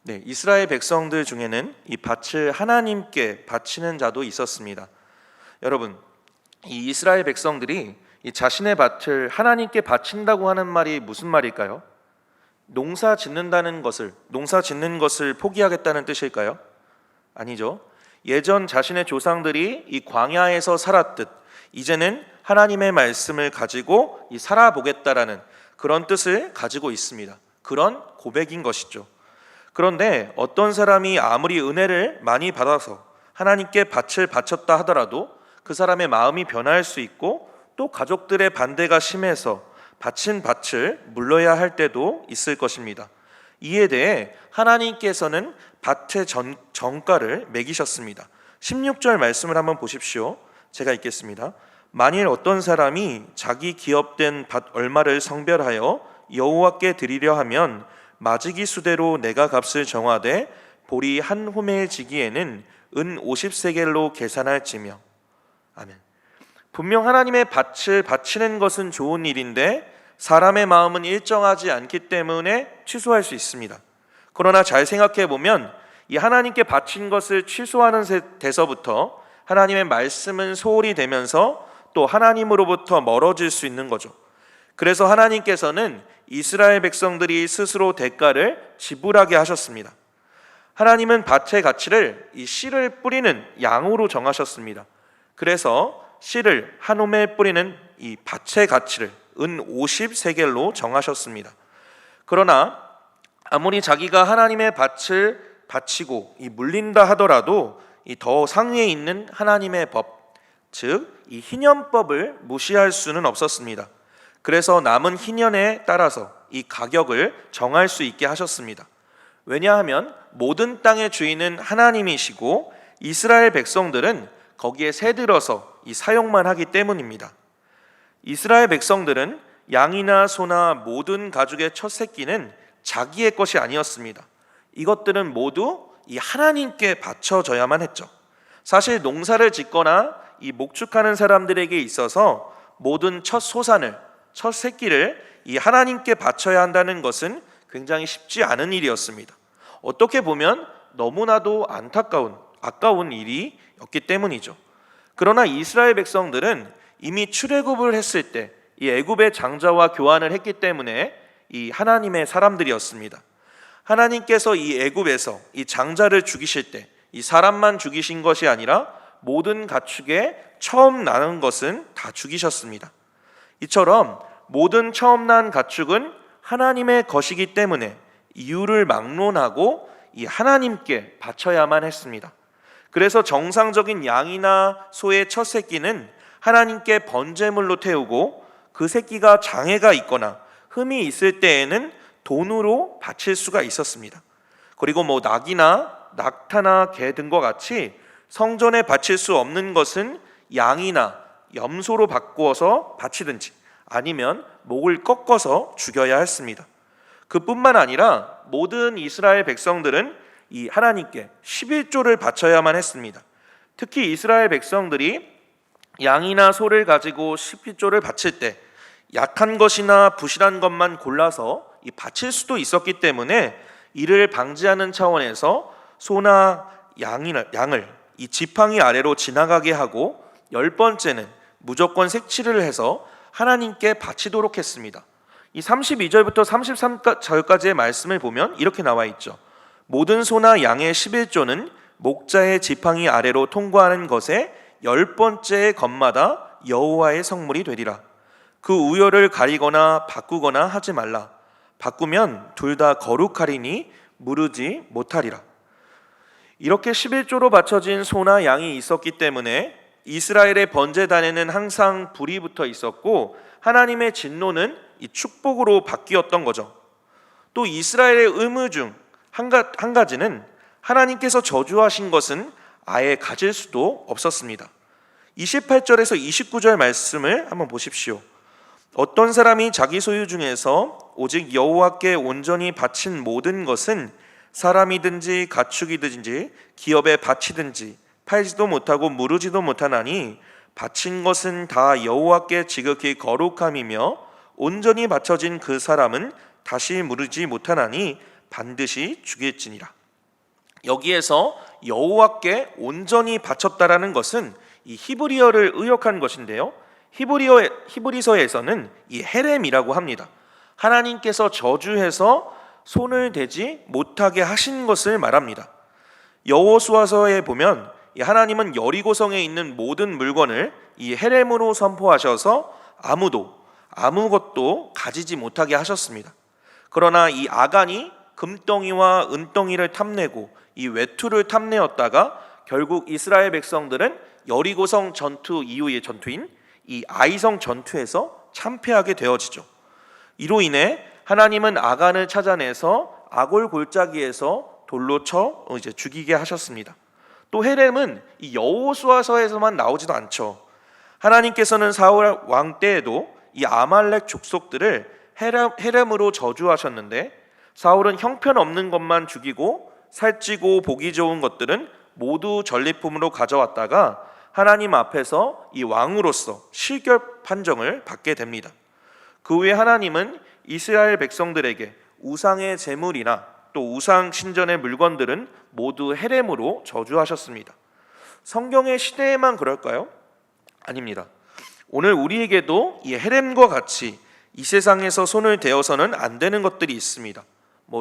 네, 이스라엘 백성들 중에는 이 밭을 하나님께 바치는 자도 있었습니다. 여러분, 이 이스라엘 백성들이 이 자신의 밭을 하나님께 바친다고 하는 말이 무슨 말일까요? 농사 짓는 것을 포기하겠다는 뜻일까요? 아니죠. 예전 자신의 조상들이 이 광야에서 살았듯 이제는 하나님의 말씀을 가지고 살아보겠다라는 그런 뜻을 가지고 있습니다. 그런 고백인 것이죠. 그런데 어떤 사람이 아무리 은혜를 많이 받아서 하나님께 밭을 바쳤다 하더라도 그 사람의 마음이 변할 수 있고 또 가족들의 반대가 심해서 바친 밭을 물러야 할 때도 있을 것입니다. 이에 대해 하나님께서는 밭의 정가를 매기셨습니다. 16절 말씀을 한번 보십시오. 제가 읽겠습니다. 만일 어떤 사람이 자기 기업된 밭 얼마를 성별하여 여호와께 드리려 하면 마지기 수대로 내가 값을 정하되 보리 한 호멜 지기에는 은 50세겔로 계산할지며. 아멘. 분명 하나님의 밭을 바치는 것은 좋은 일인데 사람의 마음은 일정하지 않기 때문에 취소할 수 있습니다. 그러나 잘 생각해 보면 이 하나님께 바친 것을 취소하는 데서부터 하나님의 말씀은 소홀히 되면서 또 하나님으로부터 멀어질 수 있는 거죠. 그래서 하나님께서는 이스라엘 백성들이 스스로 대가를 지불하게 하셨습니다. 하나님은 밭의 가치를 이 씨를 뿌리는 양으로 정하셨습니다. 그래서 씨를 한 호멜 뿌리는 이 밭의 가치를 은 50세겔로 정하셨습니다. 그러나 아무리 자기가 하나님의 밭을 바치고 물린다 하더라도 이 더 상위에 있는 하나님의 법, 즉 이 희년법을 무시할 수는 없었습니다. 그래서 남은 희년에 따라서 이 가격을 정할 수 있게 하셨습니다. 왜냐하면 모든 땅의 주인은 하나님이시고 이스라엘 백성들은 거기에 새들어서 이 사용만 하기 때문입니다. 이스라엘 백성들은 양이나 소나 모든 가축의 첫 새끼는 자기의 것이 아니었습니다. 이것들은 모두 이 하나님께 바쳐져야만 했죠. 사실 농사를 짓거나 이 목축하는 사람들에게 있어서 모든 첫 소산을, 첫 새끼를 이 하나님께 바쳐야 한다는 것은 굉장히 쉽지 않은 일이었습니다. 어떻게 보면 너무나도 아까운 일이었기 때문이죠. 그러나 이스라엘 백성들은 이미 출애굽을 했을 때 이 애굽의 장자와 교환을 했기 때문에 이 하나님의 사람들이었습니다. 하나님께서 이 애굽에서 이 장자를 죽이실 때 이 사람만 죽이신 것이 아니라 모든 가축에 처음 나는 것은 다 죽이셨습니다. 이처럼 모든 처음 난 가축은 하나님의 것이기 때문에 이유를 막론하고 이 하나님께 바쳐야만 했습니다. 그래서 정상적인 양이나 소의 첫 새끼는 하나님께 번제물로 태우고 그 새끼가 장애가 있거나 흠이 있을 때에는 돈으로 바칠 수가 있었습니다. 그리고 낙타나 개 등과 같이 성전에 바칠 수 없는 것은 양이나 염소로 바꾸어서 바치든지 아니면 목을 꺾어서 죽여야 했습니다. 그뿐만 아니라 모든 이스라엘 백성들은 이 하나님께 11조를 바쳐야만 했습니다. 특히 이스라엘 백성들이 양이나 소를 가지고 11조를 바칠 때 약한 것이나 부실한 것만 골라서 바칠 수도 있었기 때문에 이를 방지하는 차원에서 소나 양을 이 지팡이 아래로 지나가게 하고 10번째는 무조건 색칠을 해서 하나님께 바치도록 했습니다. 이 32절부터 33절까지의 말씀을 보면 이렇게 나와 있죠. 모든 소나 양의 11조는 목자의 지팡이 아래로 통과하는 것에 10번째 것마다 여호와의 성물이 되리라. 그 우열을 가리거나 바꾸거나 하지 말라. 바꾸면 둘 다 거룩하리니 무르지 못하리라. 이렇게 11조로 바쳐진 소나 양이 있었기 때문에 이스라엘의 번제단에는 항상 불이 붙어 있었고 하나님의 진노는 이 축복으로 바뀌었던 거죠. 또 이스라엘의 의무 중 한 가지는 하나님께서 저주하신 것은 아예 가질 수도 없었습니다. 28절에서 29절 말씀을 한번 보십시오. 어떤 사람이 자기 소유 중에서 오직 여호와께 온전히 바친 모든 것은 사람이든지 가축이든지 기업에 바치든지 팔지도 못하고 무르지도 못하나니 바친 것은 다 여호와께 지극히 거룩함이며 온전히 바쳐진 그 사람은 다시 무르지 못하나니 반드시 죽일지니라. 여기에서 여호와께 온전히 바쳤다라는 것은 이 히브리어를 의역한 것인데요, 히브리서에서는 이 헤렘이라고 합니다. 하나님께서 저주해서 손을 대지 못하게 하신 것을 말합니다. 여호수아서에 보면 하나님은 여리고성에 있는 모든 물건을 이 헤렘으로 선포하셔서 아무것도 가지지 못하게 하셨습니다. 그러나 이 아간이 금덩이와 은덩이를 탐내고 이 외투를 탐내었다가 결국 이스라엘 백성들은 여리고성 전투 이후의 전투인 이 아이성 전투에서 참패하게 되어지죠. 이로 인해 하나님은 아간을 찾아내서 아골 골짜기에서 돌로 쳐 죽이게 하셨습니다. 또 헤렘은 이 여호수아서에서만 나오지도 않죠. 하나님께서는 사울 왕 때에도 이 아말렉 족속들을 헤렘으로 저주하셨는데, 사울은 형편없는 것만 죽이고 살찌고 보기 좋은 것들은 모두 전리품으로 가져왔다가 하나님 앞에서 이 왕으로서 실격 판정을 받게 됩니다. 그 후에 하나님은 이스라엘 백성들에게 우상의 제물이나 또 우상 신전의 물건들은 모두 헤렘으로 저주하셨습니다. 성경의 시대에만 그럴까요? 아닙니다. 오늘 우리에게도 이 헤렘과 같이 이 세상에서 손을 대어서는 안 되는 것들이 있습니다.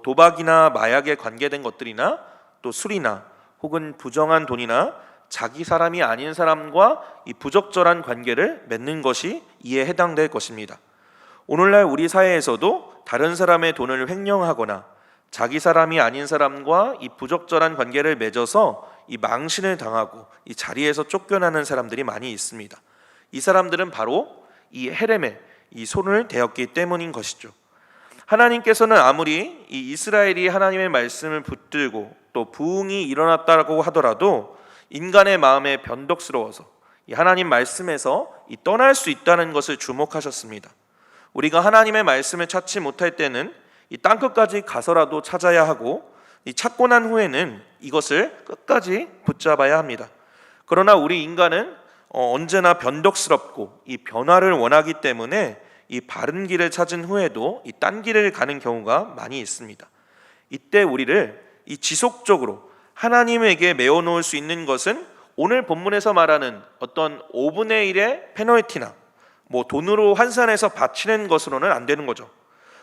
도박이나 마약에 관계된 것들이나 또 술이나 혹은 부정한 돈이나 자기 사람이 아닌 사람과 이 부적절한 관계를 맺는 것이 이에 해당될 것입니다. 오늘날 우리 사회에서도 다른 사람의 돈을 횡령하거나 자기 사람이 아닌 사람과 이 부적절한 관계를 맺어서 이 망신을 당하고 이 자리에서 쫓겨나는 사람들이 많이 있습니다. 이 사람들은 바로 이 헤렘에 이 손을 대었기 때문인 것이죠. 하나님께서는 아무리 이 이스라엘이 하나님의 말씀을 붙들고 또 부흥이 일어났다고 하더라도 인간의 마음에 변덕스러워서 이 하나님 말씀에서 이 떠날 수 있다는 것을 주목하셨습니다. 우리가 하나님의 말씀을 찾지 못할 때는 이 땅끝까지 가서라도 찾아야 하고, 이 찾고 난 후에는 이것을 끝까지 붙잡아야 합니다. 그러나 우리 인간은 언제나 변덕스럽고 이 변화를 원하기 때문에 이 바른 길을 찾은 후에도 이 딴 길을 가는 경우가 많이 있습니다. 이때 우리를 이 지속적으로 하나님에게 메워놓을 수 있는 것은 오늘 본문에서 말하는 어떤 5분의 1의 페널티나 돈으로 환산해서 바치는 것으로는 안 되는 거죠.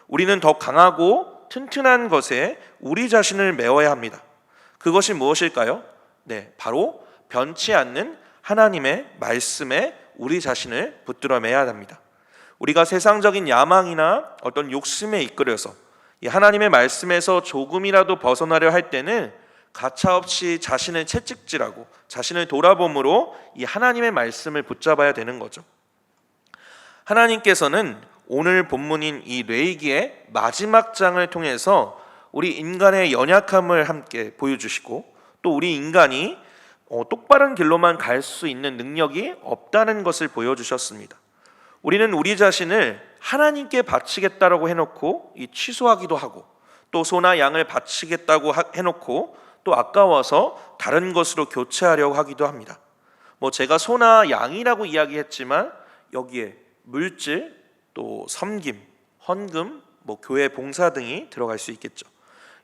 우리는 더 강하고 튼튼한 것에 우리 자신을 메워야 합니다. 그것이 무엇일까요? 바로 변치 않는 하나님의 말씀에 우리 자신을 붙들어 매야 합니다. 우리가 세상적인 야망이나 어떤 욕심에 이끌려서 이 하나님의 말씀에서 조금이라도 벗어나려 할 때는 가차없이 자신을 채찍질하고 자신을 돌아봄으로 이 하나님의 말씀을 붙잡아야 되는 거죠. 하나님께서는 오늘 본문인 이 레위기의 마지막 장을 통해서 우리 인간의 연약함을 함께 보여주시고, 또 우리 인간이 똑바른 길로만 갈 수 있는 능력이 없다는 것을 보여주셨습니다. 우리는 우리 자신을 하나님께 바치겠다라고 해놓고 이 취소하기도 하고, 또 소나 양을 바치겠다고 해놓고 또 아까워서 다른 것으로 교체하려고 하기도 합니다. 제가 소나 양이라고 이야기했지만 여기에 물질, 또 섬김, 헌금, 교회 봉사 등이 들어갈 수 있겠죠.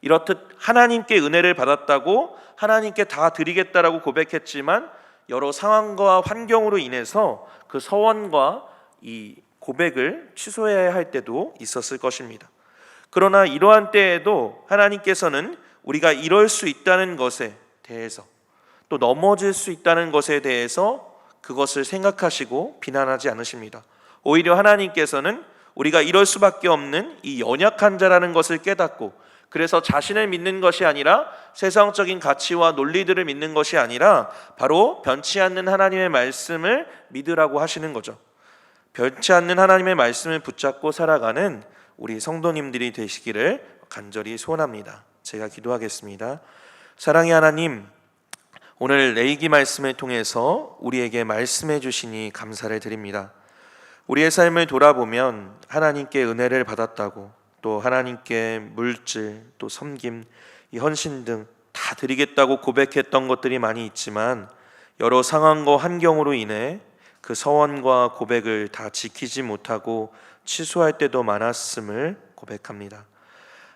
이렇듯 하나님께 은혜를 받았다고 하나님께 다 드리겠다라고 고백했지만 여러 상황과 환경으로 인해서 그 서원과 이 고백을 취소해야 할 때도 있었을 것입니다. 그러나 이러한 때에도 하나님께서는 우리가 이럴 수 있다는 것에 대해서, 또 넘어질 수 있다는 것에 대해서 그것을 생각하시고 비난하지 않으십니다. 오히려 하나님께서는 우리가 이럴 수밖에 없는 이 연약한 자라는 것을 깨닫고, 그래서 자신을 믿는 것이 아니라 세상적인 가치와 논리들을 믿는 것이 아니라 바로 변치 않는 하나님의 말씀을 믿으라고 하시는 거죠. 변치 않는 하나님의 말씀을 붙잡고 살아가는 우리 성도님들이 되시기를 간절히 소원합니다. 제가 기도하겠습니다. 사랑의 하나님, 오늘 레위기 말씀을 통해서 우리에게 말씀해 주시니 감사를 드립니다. 우리의 삶을 돌아보면 하나님께 은혜를 받았다고, 또 하나님께 물질, 또 섬김, 이 헌신 등 다 드리겠다고 고백했던 것들이 많이 있지만 여러 상황과 환경으로 인해 그 서원과 고백을 다 지키지 못하고 취소할 때도 많았음을 고백합니다.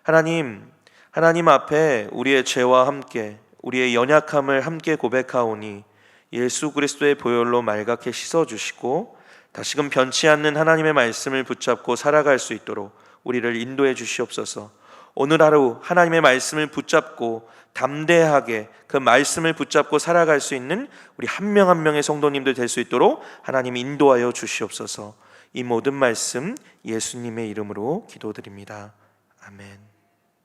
하나님, 하나님 앞에 우리의 죄와 함께 우리의 연약함을 함께 고백하오니 예수 그리스도의 보혈로 말갛게 씻어주시고 다시금 변치 않는 하나님의 말씀을 붙잡고 살아갈 수 있도록 우리를 인도해 주시옵소서. 오늘 하루 하나님의 말씀을 붙잡고 담대하게 그 말씀을 붙잡고 살아갈 수 있는 우리 한 명 한 명의 성도님들 될 수 있도록 하나님 인도하여 주시옵소서. 이 모든 말씀 예수님의 이름으로 기도드립니다. 아멘.